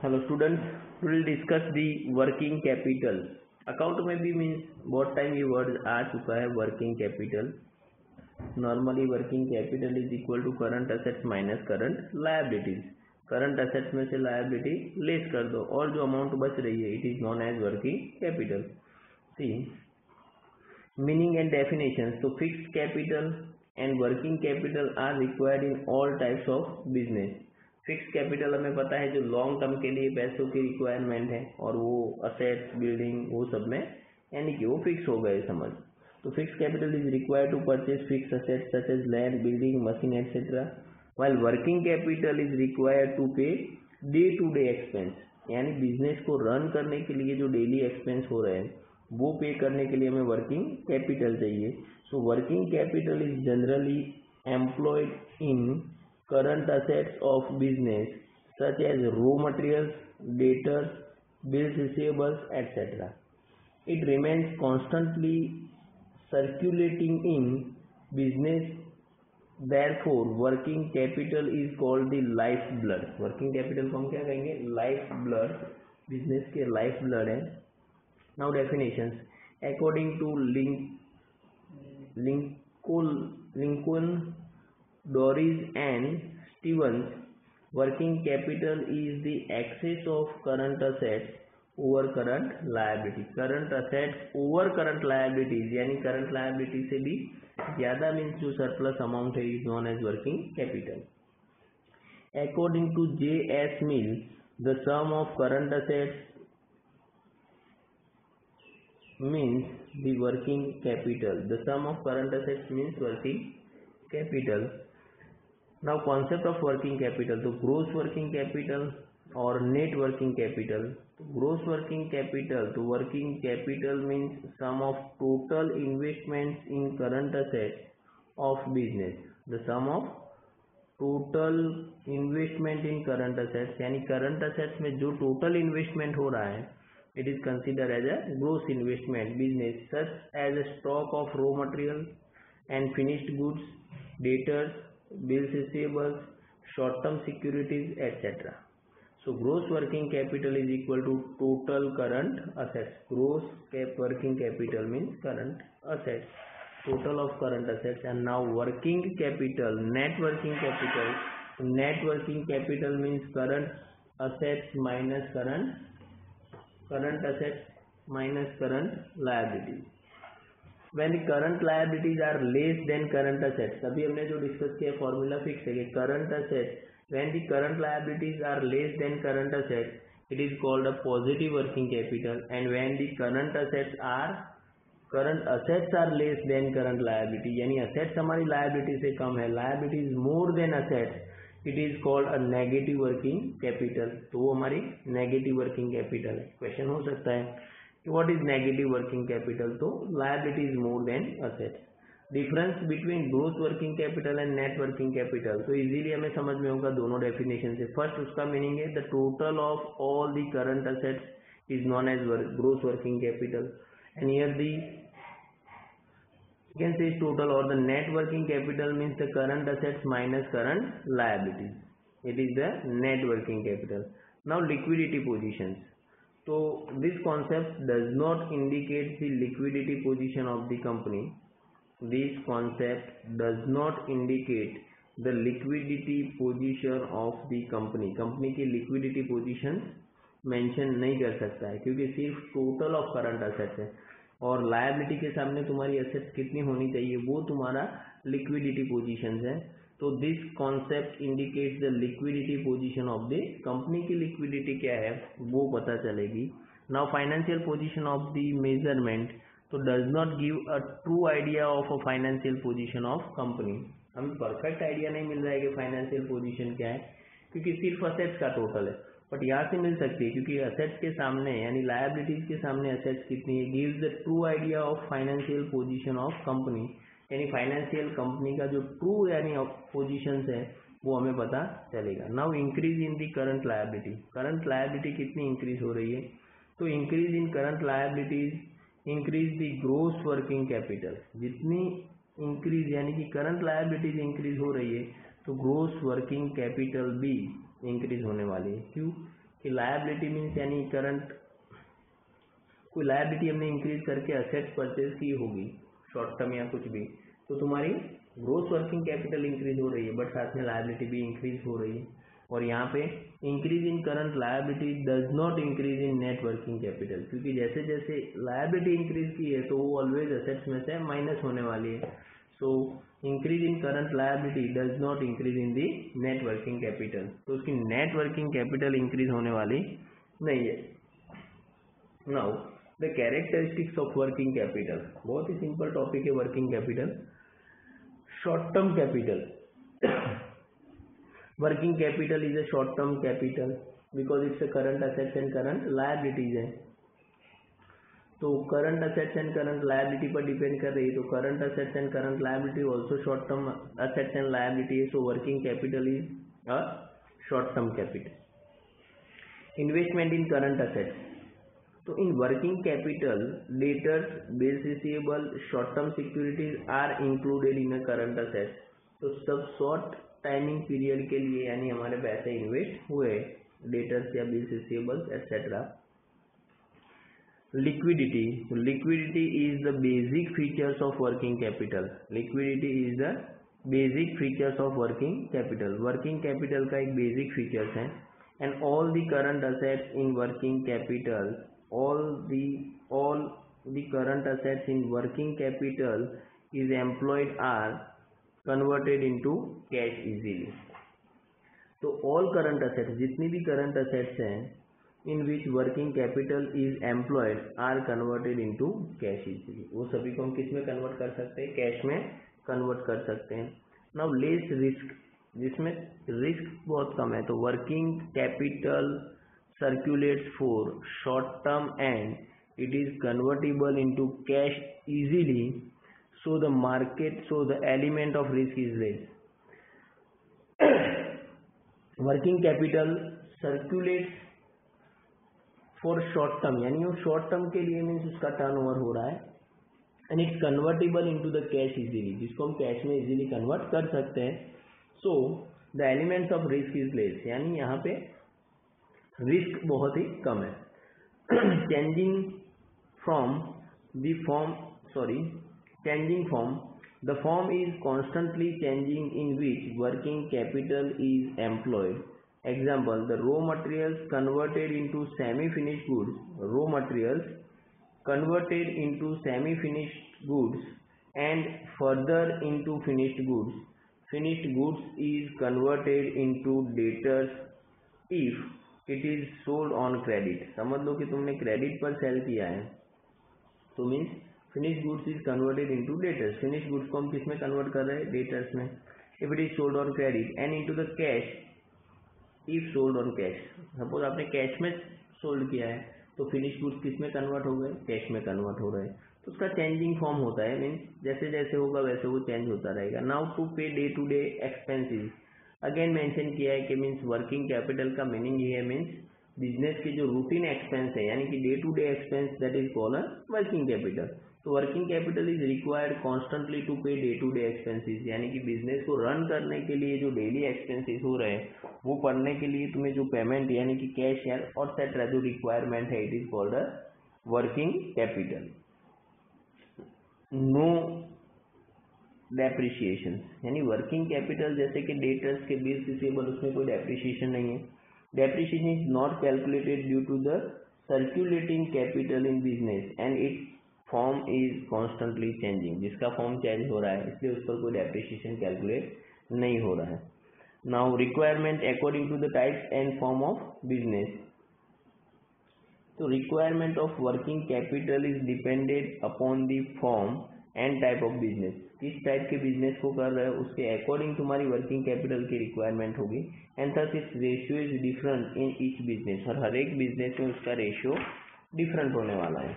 Hello students, will discuss the working capital. Account में भी means बहुत टाइम ये वर्ड आ चुका है working capital. Normally working capital is equal to current assets minus current liabilities. Current assets में से लायबिलिटी लेस कर दो और जो अमाउंट बच रही है it is known as working capital. C meaning and definition. तो fixed capital and working capital are required in all types of business. Fix capital हमें पता है जो लॉन्ग टर्म के लिए पैसों की रिक्वायरमेंट है और वो असेट्स बिल्डिंग वो सब में यानी कि वो फिक्स हो गए समझ। तो fix capital is required to purchase fix assets such as land building machine etcetera, while working capital is required to pay day to day expense. यानी बिजनेस को रन करने के लिए जो डेली एक्सपेंस हो रहे हैं वो पे करने के लिए हमें वर्किंग कैपिटल चाहिए। सो working capital is generally employed in current assets of business such as raw materials, debtors, bills receivables, etc. It remains constantly circulating in business. Therefore, working capital is called the lifeblood. Working capital को हम क्या कहेंगे? Lifeblood. Business के lifeblood है. Now definitions. According to Lincoln Doris and Stevens, working capital is the excess of current assets over current liability. Current assets over current liabilities यानी current liability से भी ज़्यादा मीन्स जो surplus amount है is known as working capital. According to J.S. Mill, the sum of current assets means the working capital. The sum of current assets means working capital. Now concept of working capital, तो gross working capital और net working capital. तो gross working capital, तो working capital means sum of total investments in current assets of business. The sum of total investment in current assets यानी current assets में जो total investment हो रहा है it is considered as a gross investment business such as a stock of raw materials and finished goods, debtors, bills receivables, short-term securities, etc. So gross working capital is equal to total current assets. Gross working capital means current assets, total of current assets. And now working capital, net working capital. Net working capital means current assets minus current assets minus current liabilities. When the current liabilities are less than current assets, अभी हमने जो discuss किया formula fix है कि current assets when the current liabilities are less than current assets it is called a positive working capital, and when the current assets are less than current liability यानी assets हमारी liability से कम है, liability is more than assets it is called a negative working capital. तो वो हमारी negative working capital है. Question हो सकता है what is negative working capital? तो liability is more than assets. Difference between gross working capital and net working capital, तो easily हमें समझ में होगा दोनों डेफिनेशन से. फर्स्ट उसका मीनिंग है the total of all the current assets is known as gross working capital, and here the you can say total or the net working capital means the current assets minus current liabilities. It is the net working capital. Now liquidity positions. So this concept does not indicate the liquidity position of the company. This concept does not indicate the liquidity position of the company. Company की liquidity position mention नहीं कर सकता है क्योंकि सिर्फ total of current assets है और liability के सामने तुम्हारी असेट्स कितनी होनी चाहिए वो तुम्हारा लिक्विडिटी पोजीशन है. तो this concept indicates the liquidity position of the company. की लिक्विडिटी क्या है वो पता चलेगी. Now financial position of the measurement तो does not give a true idea of a financial position of company. हमें परफेक्ट आइडिया नहीं मिल रहा है कि फाइनेंशियल पोजीशन क्या है क्योंकि सिर्फ असेट्स का टोटल है, बट यहाँ से मिल सकती है क्योंकि असेट्स के सामने यानी लायबिलिटीज के सामने असेट्स कितनी है. Gives the true idea of financial position of company यानी फाइनेंशियल कंपनी का जो ट्रू यानी पोजीशंस है वो हमें पता चलेगा. Now increase in the current liability. Current liability कितनी इंक्रीज हो रही है तो increase in current liabilities increase the gross working capital. जितनी इंक्रीज यानी कि करंट लायबिलिटीज इंक्रीज हो रही है तो ग्रोस वर्किंग कैपिटल भी इंक्रीज होने वाली है. क्यों? कि लायबिलिटी मीन्स यानी करंट, कोई लायबिलिटी हमने इंक्रीज करके असेट्स परचेज की होगी शॉर्ट टर्म या कुछ भी, तो तुम्हारी ग्रोस वर्किंग कैपिटल इंक्रीज हो रही है बट साथ में लायबिलिटी भी इंक्रीज हो रही है। और यहाँ पे increase in current liability does not increase in net working capital, क्योंकि जैसे जैसे लायबिलिटी इंक्रीज की है तो वो ऑलवेज असेट्स में से माइनस होने वाली है। So increase in current liability does not increase in the net working capital, तो उसकी नेट वर्किंग कैपिटल इंक्रीज होने वाली नहीं है। Now the characteristics of working capital, बहुत ही सिंपल टॉपिक है working capital. Short term capital, working capital is a short term capital because it's a current assets and current liabilities है। तो current assets and current liability पर depend कर रही है, तो current assets and current liability also short term assets and liability है। So working capital is a short term capital. Investment in current assets, तो in working capital debtors, bills receivable, short term securities are included in a current assets. तो सब short timing period के लिए यानी हमारे पैसे invest हुए, debtors या bills receivables etcetera. Liquidity, liquidity is the basic features of working capital. Liquidity is the basic features of working capital, working capital का एक बेसिक फीचर्स है। And all the current assets in working capital, all the current assets in working capital is employed are converted into cash easily। तो all current assets, जितनी भी current assets हैं in which working capital is employed are converted into cash easily, वो सभी को हम किस में कन्वर्ट कर सकते हैं, कैश में कन्वर्ट कर सकते हैं। नाउ लेस रिस्क, जिसमें रिस्क बहुत कम है, तो working capital circulates for short term and it is convertible into cash easily, so the element of risk is less। working capital circulates for short term, यानी वो short term के लिए means उसका turnover हो रहा है, and it's convertible into the cash easily, जिसको हम कैश में इजीली कन्वर्ट कर सकते हैं। so the elements of risk is less, यानी यहाँ पे रिस्क बहुत ही कम है। Changing from the form is constantly changing in which working capital is employed. Example, the raw materials converted into semi finished goods, raw materials converted into semi-finished goods and further into finished goods. Finished goods is converted into debtors if it is sold on credit। समझ लो कि तुमने credit पर cell किया है तो means finish goods is converted into debtors. Finish goods को हम किस में कन्वर्ट कर रहे हैं, डेटर्स में। If it is sold on credit and into the cash if sold on cash. Suppose आपने कैश में सोल्ड किया है तो फिनिश गुड्स किस में कन्वर्ट हो गए, कैश में कन्वर्ट हो रहे हैं। तो उसका चेंजिंग फॉर्म होता है, मीन्स जैसे जैसे होगा वैसे वो चेंज होता रहेगा। Now to pay day to day expenses, again mention किया है कि मीन्स वर्किंग कैपिटल का मीनिंग ये है मीन्स बिजनेस के जो रूटीन एक्सपेंस है यानी कि day to day expense, that is called working capital. तो working capital is required constantly to pay day to day expenses, यानी कि बिजनेस को रन करने के लिए जो डेली एक्सपेंसेस हो रहे हैं वो पढ़ने के लिए तुम्हें जो पेमेंट यानी कि कैश या और सेट्रा जो रिक्वायरमेंट है, it is called working capital. No depreciation, यानी वर्किंग कैपिटल जैसे कि डेटर्स के बिल्स रिसीवेबल, उसमें कोई डेप्रिसिएशन नहीं है। Depreciation is not calculated due to the circulating capital in business and its form is constantly changing, जिसका फॉर्म चेंज हो रहा है इसलिए उस पर कोई डेप्रिसिएशन कैलकुलेट नहीं हो रहा है। Now requirement according to the types and form of business, तो requirement of working capital is depended upon the form and type of business. किस टाइप के बिजनेस को कर रहे हो उसके अकॉर्डिंग तुम्हारी वर्किंग कैपिटल की रिक्वायरमेंट होगी and thus its ratio is different in each business, और हर एक बिजनेस में उसका रेशियो डिफरेंट होने वाला है।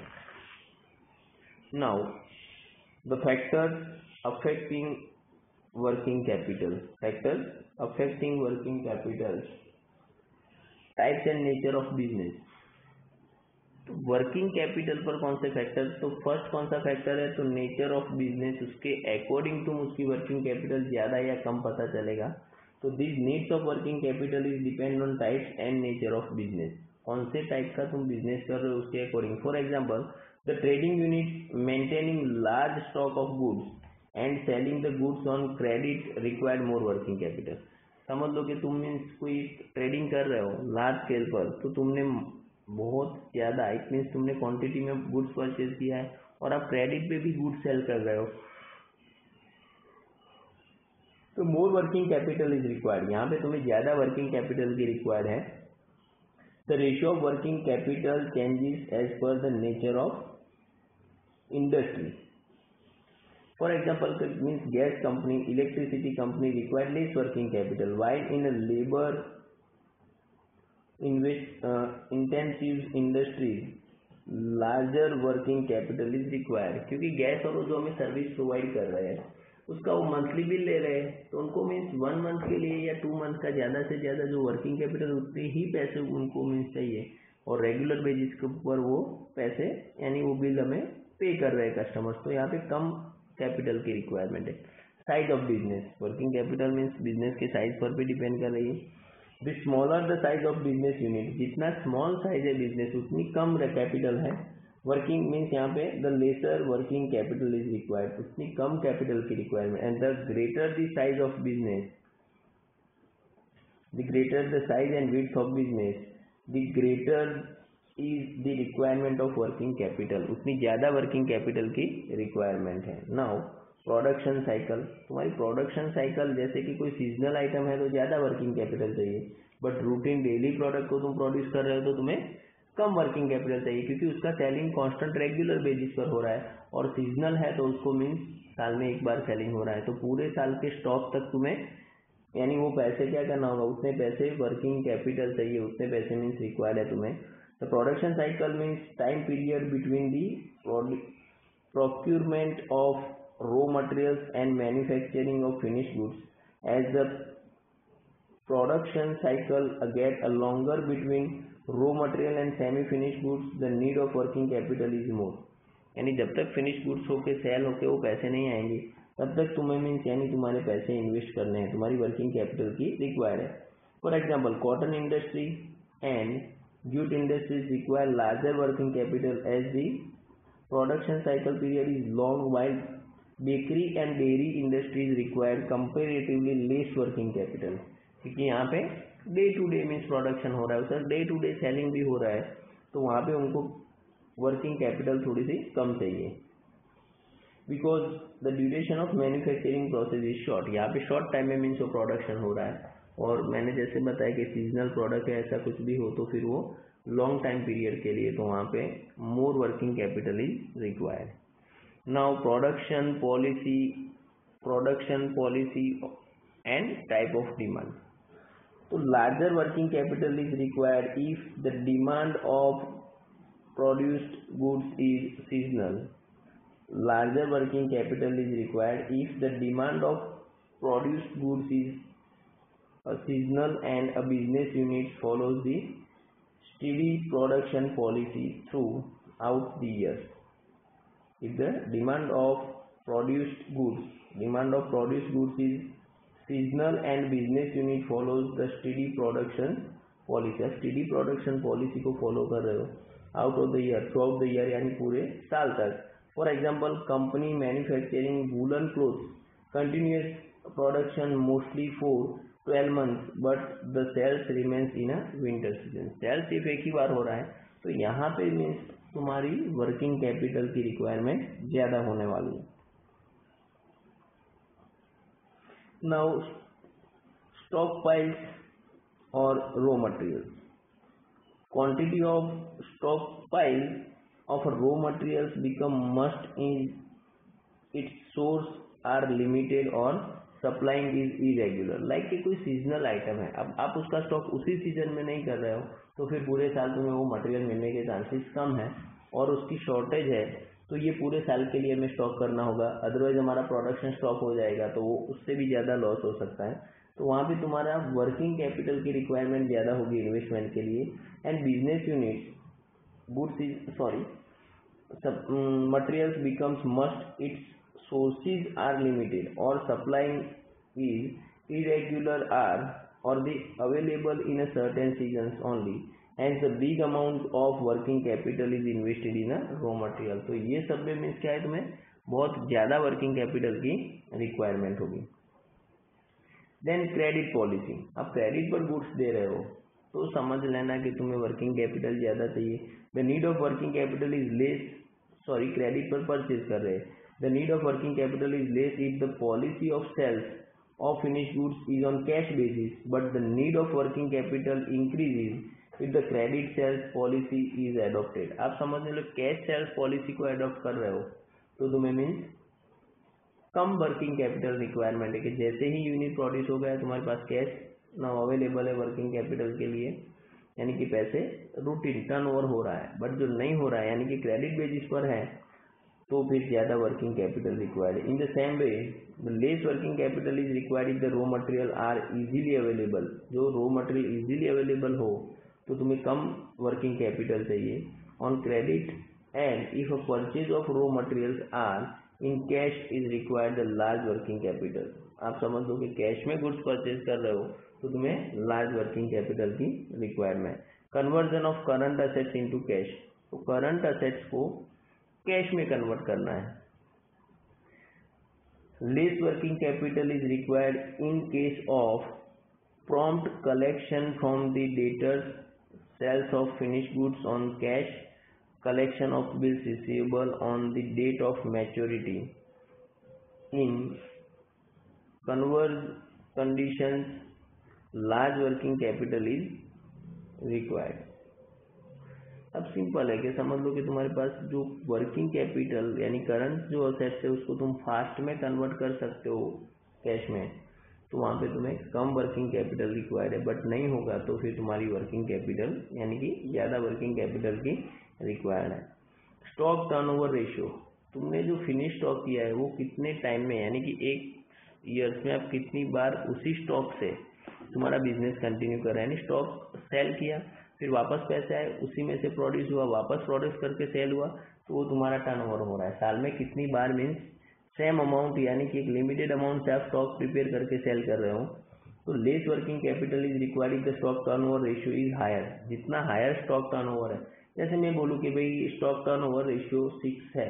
Now the factors affecting working capital, factors affecting working capital, types and nature of business. Working capital पर कौन से फैक्टर, तो फर्स्ट कौन सा फैक्टर है, तो नेचर ऑफ बिजनेस, उसके अकॉर्डिंग तुम उसकी वर्किंग कैपिटल ज़्यादा या कम पता चलेगा। तो this needs of working capital is depend on types and nature of business, कौन से टाइप का तुम बिजनेस कर रहे हो उसके according. For example the trading unit maintaining large stock of goods and selling the goods on credit required more working capital. समझ लो कि तुम मीन्स कोई ट्रेडिंग कर रहे हो लार्ज स्केल पर, तो तुमने बहुत ज़्यादा, इट मीन्स तुमने क्वांटिटी में गुड्स परचेज किया है और आप क्रेडिट पे भी गुड्स सेल कर रहे हो, तो more working capital is required. यहाँ पे तुम्हें ज़्यादा वर्किंग कैपिटल की रिक्वायर्ड है। The ratio of working capital changes as per the nature of industry. For example, it means gas company, electricity company require less working capital, while in a labor intensive industries, larger working capital is required। क्योंकि gas और जो हमें service provide कर रहे हैं उसका वो monthly bill ले रहे हैं, तो उनको मीन्स 1 मंथ के लिए या 2 मंथ का ज़्यादा से ज़्यादा जो वर्किंग कैपिटल उतने ही पैसे उनको मीन्स चाहिए, और रेगुलर बेसिस के ऊपर वो पैसे यानी वो बिल हमें पे कर रहे हैं कस्टमर्स, तो यहाँ पे कम कैपिटल की रिक्वायरमेंट है। Size of business, working capital means business के साइज पर भी डिपेंड कर रही है। The smaller the size of business unit, जितना स्मॉल साइज है बिजनेस उतनी कम कैपिटल है। वर्किंग मीन्स यहाँ पे the lesser working capital is required, उतनी कम कैपिटल की requirement. And the greater the size of business, the greater the size and width of business, the greater is the requirement of working capital, उतनी ज़्यादा working capital की requirement है। Now production cycle, तुम्हारी production cycle जैसे कि कोई seasonal item है तो ज़्यादा वर्किंग कैपिटल चाहिए, बट रूटीन डेली प्रोडक्ट को तुम प्रोड्यूस कर रहे हो तो तुम्हें कम वर्किंग कैपिटल चाहिए, क्योंकि उसका सेलिंग कांस्टेंट रेगुलर बेसिस पर हो रहा है, और सीजनल है तो उसको मीन्स साल में एक बार सेलिंग हो रहा है, तो पूरे साल के स्टॉक तक तुम्हें यानी वो पैसे क्या करना होगा, उतने पैसे वर्किंग कैपिटल चाहिए, उतने पैसे मीन्स रिक्वायर्ड है तुम्हें। The production cycle means time period between the procurement of raw materials and manufacturing of finished goods. As the production cycle get a longer between raw material and semi-finished goods, the need of working capital is more. यानी जब तक finish goods होके cell होके वो पैसे नहीं आएंगे तब तक तुम्हें मीन्स यानी तुम्हारे पैसे इन्वेस्ट करने हैं, तुम्हारी वर्किंग कैपिटल की रिक्वायर्ड है। For example cotton industry and jute industries require larger working capital as the production cycle period is long, while bakery and dairy industries require comparatively less working capital, क्योंकि यहाँ पे day to day means production हो रहा है, उसका day to day selling भी हो रहा है, तो वहाँ पे उनको वर्किंग कैपिटल थोड़ी सी कम चाहिए। Because the duration of manufacturing process is short, यहाँ पे शॉर्ट टाइम में मीन्स वो प्रोडक्शन हो रहा है, और मैंने जैसे बताया कि सीजनल प्रोडक्ट है ऐसा कुछ भी हो तो फिर वो लॉन्ग टाइम पीरियड के लिए, तो वहाँ पे more working capital is required. Now production policy and type of demand. तो larger working capital is required if the demand of produced goods is seasonal. Larger working capital is required if the demand of produced goods is a seasonal and a business unit follows the steady production policy throughout the year. If the demand of produced goods is seasonal and business unit follows the steady production policy, अब steady production policy को follow कर रहे हो out of the year, throughout the year यानी पूरे साल तक। For example, company manufacturing woolen clothes continuous production mostly for 12 months, but the sales remains in a winter season। Sales सिर्फ एक ही बार हो रहा है, तो यहाँ पे मीन्स तुम्हारी वर्किंग कैपिटल की रिक्वायरमेंट ज़्यादा होने वाली है। नाउ स्टॉक पाइल्स और raw materials. Quantity of stock piles of raw materials become must in its source are limited or supplying is irregular। Like कि कोई सीजनल आइटम है, अब आप उसका स्टॉक उसी सीजन में नहीं कर रहे हो तो फिर पूरे साल तुम्हें वो मटेरियल मिलने के चांसेस कम है, और उसकी शॉर्टेज है तो ये पूरे साल के लिए हमें स्टॉक करना होगा, अदरवाइज हमारा प्रोडक्शन स्टॉप हो जाएगा तो वो उससे भी ज़्यादा लॉस हो सकता है। तो वहाँ पे तुम्हारा वर्किंग कैपिटल की रिक्वायरमेंट ज़्यादा होगी इन्वेस्टमेंट के लिए। And business unit materials becomes must its sources are limited or supplying is irregular are or the available in a certain seasons only, hence the big amount of working capital is invested in a raw material। तो ये सब में means क्या है, तुम्हें बहुत ज़्यादा working capital की रिक्वायरमेंट होगी। देन क्रेडिट पॉलिसी, अब क्रेडिट पर गुड्स दे रहे हो तो समझ लेना कि तुम्हें वर्किंग कैपिटल ज़्यादा चाहिए। The need of working capital is less, sorry credit पर परचेज कर रहे हैं, the need of working capital is less if the policy of sales of finish goods is on cash basis, but the need of working capital increases if the credit sales policy is adopted. आप समझ लो cash sales policy को adopt कर रहे हो तो तुम्हें means कम वर्किंग कैपिटल रिक्वायरमेंट है कि जैसे ही यूनिट प्रोड्यूस हो गया तुम्हारे पास कैश ना अवेलेबल है वर्किंग कैपिटल के लिए, यानी कि पैसे रूटीन टर्न ओवर हो रहा है, बट जो नहीं हो रहा है यानी कि क्रेडिट बेसिस पर है तो फिर ज़्यादा working capital required. In the same way the less working capital is required if the raw material are easily available. जो रॉ मटेरियल इजीली अवेलेबल हो तो तुम्हें कम वर्किंग कैपिटल चाहिए on credit, and if a purchase of raw materials are in cash is required the large working capital. आप समझ लो कि cash में गुड्स परचेज कर रहे हो तो तुम्हें लार्ज वर्किंग कैपिटल की requirement. Conversion of current assets into cash, तो करंट असेट्स को कैश में कन्वर्ट करना है। Less working capital is required in case of prompt collection from the debtors, sales of finish goods on cash, collection of bills receivable on the date of maturity। in converse conditions large working capital is required। अब simple है कि समझ लो कि तुम्हारे पास जो working capital यानी current जो assets है उसको तुम फास्ट में कन्वर्ट कर सकते हो कैश में, तो वहाँ पे तुम्हें कम वर्किंग कैपिटल रिक्वायर्ड है, बट नहीं होगा तो फिर तुम्हारी वर्किंग कैपिटल यानी कि ज़्यादा वर्किंग कैपिटल की रिक्वायर्ड है। स्टॉक टर्नओवर रेशियो, तुमने जो फिनिश स्टॉक किया है वो कितने टाइम में यानी कि एक ईयर्स में आप कितनी बार उसी स्टॉक से तुम्हारा बिजनेस कंटिन्यू कर रहा है, यानी स्टॉक सेल किया फिर वापस पैसे आए उसी में से प्रोड्यूस हुआ वापस प्रोड्यूस करके सेल हुआ तो वो तुम्हारा टर्नओवर हो रहा है। साल में कितनी बार मीन्स सेम अमाउंट यानी कि एक लिमिटेड अमाउंट से आप स्टॉक प्रिपेयर करके सेल कर रहे हो। तो less working capital is required if the stock turnover ratio is higher, जितना हायर स्टॉक टर्नओवर है, जैसे मैं बोलूँ कि भाई स्टॉक टर्नओवर रेशियो 6 है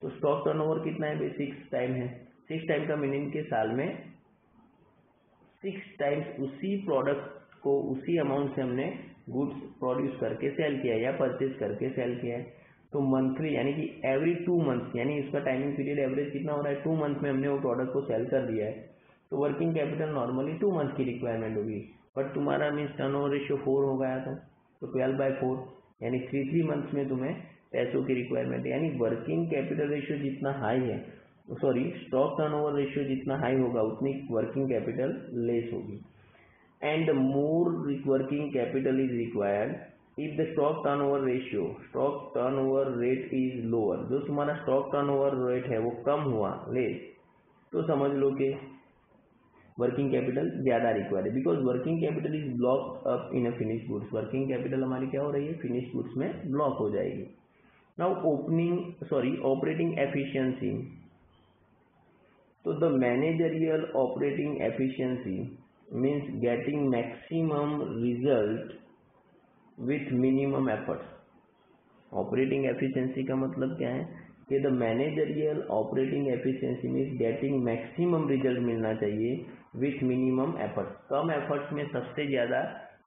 तो स्टॉक टर्नओवर कितना है भाई 6 टाइम है। 6 टाइम का मीनिंग के साल में 6 टाइम्स उसी प्रोडक्ट को उसी अमाउंट से हमने गुड्स प्रोड्यूस करके सेल किया या परचेज करके सेल किया है। तो मंथली यानी कि एवरी 2 मंथ्स यानी इसका टाइमिंग पीरियड एवरेज कितना हो रहा है 2 मंथ में हमने वो प्रोडक्ट को सेल कर दिया है तो वर्किंग कैपिटल नॉर्मली 2 मंथ की रिक्वायरमेंट होगी, बट तुम्हारा मीन्स टर्नओवर रेशियो 4 हो गया था तो 12/4 यानी 3 मंथ्स में तुम्हें पैसों की रिक्वायरमेंट है। यानी वर्किंग कैपिटल रेशियो जितना हाई है स्टॉक टर्नओवर रेशियो जितना हाई होगा उतनी वर्किंग कैपिटल लेस होगी। And more working capital is required if the stock turnover ratio, stock turnover rate is lower, जो तुम्हारा स्टॉक टर्नओवर रेट है वो कम हुआ लेस तो समझ लो कि वर्किंग कैपिटल ज़्यादा रिक्वायर्ड है, because working capital is block up in a finish goods. Working capital हमारी क्या हो रही है फिनिश गुड्स में ब्लॉक हो जाएगी। नाउ ऑपरेटिंग एफिशिएंसी, तो the managerial operating efficiency means getting maximum result with minimum efforts. Operating efficiency का मतलब क्या है कि the managerial operating efficiency means getting maximum result मिलना चाहिए with minimum efforts. Come efforts में सबसे ज़्यादा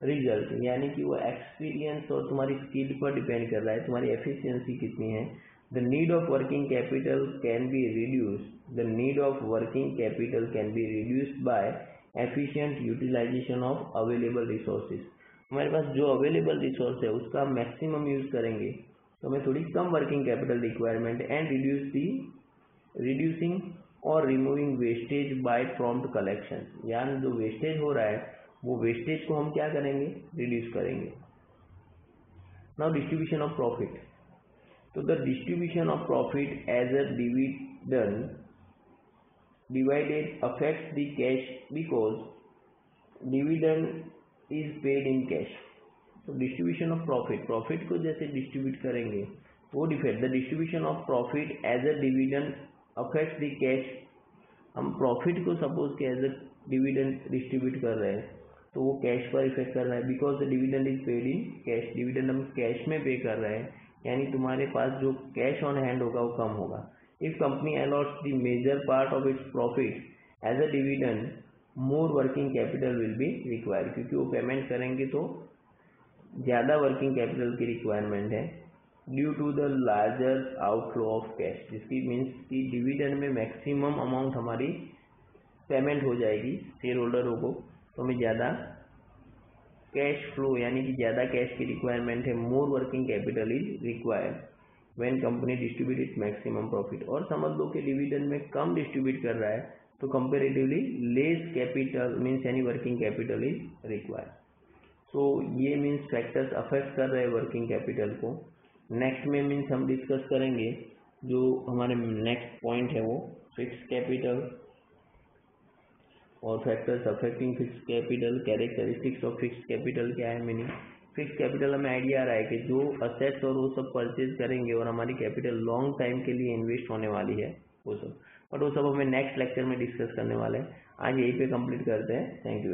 रिजल्ट, यानी कि वो एक्सपीरियंस और तुम्हारी स्किल पर डिपेंड कर रहा है तुम्हारी एफिशिएंसी कितनी है। The need of working capital can be reduced, the need of working capital can be reduced by efficient utilisation of available resources. हमारे पास जो अवेलेबल रिसोर्स है उसका हम मैक्सिमम यूज करेंगे तो हमें थोड़ी कम working capital requirement and reducing और removing wastage by prompt collection, यानी जो वेस्टेज हो रहा है वो वेस्टेज को हम क्या करेंगे रिड्यूस करेंगे। नाउ डिस्ट्रीब्यूशन ऑफ प्रॉफिट, तो the distribution of profit as a divided affects the cash because dividend is paid in cash. तो डिस्ट्रीब्यूशन ऑफ प्रॉफिट को जैसे डिस्ट्रीब्यूट करेंगे वो defect the distribution of profit as a dividend affects the cash. हम profit को suppose के as a dividend distribute कर रहे हैं तो वो कैश पर इफेक्ट कर रहा है, because the dividend is paid in cash, dividend हम कैश में पे कर रहे हैं, यानी तुम्हारे पास जो कैश ऑन हैंड होगा वो कम होगा। If company allots the major part of its profit as a dividend, more working capital will be required, क्योंकि वो पेमेंट करेंगे तो ज़्यादा वर्किंग कैपिटल की रिक्वायरमेंट है due to the larger outflow of cash, जिसकी मीन्स कि डिविडेंड में मैक्सिमम अमाउंट हमारी पेमेंट हो जाएगी शेयर होल्डरों को, तो हमें ज़्यादा कैश फ्लो यानी कि ज़्यादा कैश की रिक्वायरमेंट है, मोर working capital is required when company distribute it maximum profit. और समझ लो कि डिविडेंड में कम डिस्ट्रीब्यूट कर रहा है तो कंपेरेटिवली लेस कैपिटल मीन्स यानी वर्किंग कैपिटल इज रिक्वायर्ड। सो ये मीन्स फैक्टर्स अफेक्ट कर रहे हैं वर्किंग कैपिटल को। नेक्स्ट में मीन्स हम डिस्कस करेंगे जो हमारे नेक्स्ट पॉइंट है वो फिक्स कैपिटल और factors affecting fix capital, characteristics of fix capital क्या है मीनिंग। फिक्स कैपिटल हमें आइडिया आ रहा है कि जो असेट्स और वो सब परचेज करेंगे और हमारी कैपिटल लॉन्ग टाइम के लिए इन्वेस्ट होने वाली है वो सब, बट वो सब हमें नेक्स्ट लेक्चर में डिस्कस करने वाले हैं। आज यहीं पे कंप्लीट करते हैं। Thank you.